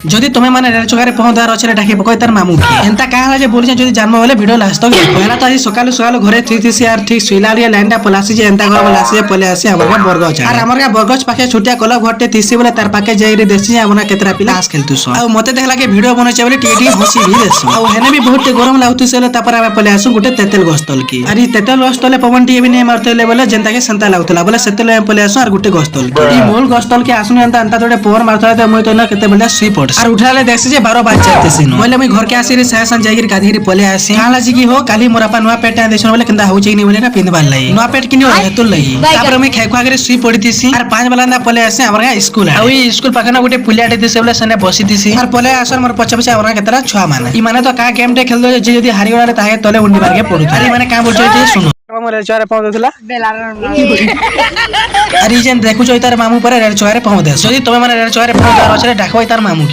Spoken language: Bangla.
যদি তুমি মানে রেল চোকারে পৌঁছার আছে ডাকি পকাই তার মামু কি এন্তা কাহলা যে বলছে যদি জানবো বলে ভিডিও লাস্ট তক পহলা তো আজ সকাল সকাল ঘরে থিসি আর ঠিক শুইলা লিয়া লাইনটা পলাসি যে এন্তা ঘর বলাসি পলে আসি আমার বরগছ আর আমার বরগছ পাখে ছুটিয়া কল ঘরতে থিসি বলে তার পাখে যাই রে দেখছি আমরা কেতরা পিলা আস খেলতুছ আর মতে দেখলা કે ভিডিও বনাইছে বলে টিটি হসি ভি দেছো আর হেনে भी बहुत গরম লাগুতুছে তারপর আমি পলে আসু গুটে তেতেল গস্তল কি আর এই তেতেল গস্তলে পবন টিয়ে भी नहीं মারতেলে বলে যেনতা के संता লাগুতলা বলে সেতেলে আমি পলে আসু আর গুটে গস্তল কি এই মূল গস্তল কি আসুন এন্তা এন্তা তোড়ে পবন মারতলা তো মই তো না কেতে বলে শুই পড়ছ আর উঠালে দেখছি যে 12 বাজ যাইতেছি বলে আমি ঘর के আসি রে সাহসান যাইগির গাধিরি পলে আসি কালা জি কি हो काली मोरा पा नुआ पेट देसन बोले केंदा हो चेनी बोले ना पिंदबाल लाई नुआ पेट किनी हो हेतुल लाई तापर मैं खाइ खागरे सुई पड़ीतीसी और 5 बलांदा पले आसे हमरा स्कूल आ ओई स्कूल पाखना गुटे पुलियाटे दिसे बोले सने बसितीसी और पले आसन मोर पछे पछे हमरा केतरा छुआ माने ई माने तो का गेम टे खेल दो जे जदी हारि गलाले ताहे तले उंडी बारगे पडु अरे माने का बोलछो जे सुनो मोले चोरे पहुंच देला अरे जेन देखु जो तार मामू पर रेल चोरे पहुंच दे जदी तमे माने रेल चोरे पहुंच दार छले डाकबै तार मामू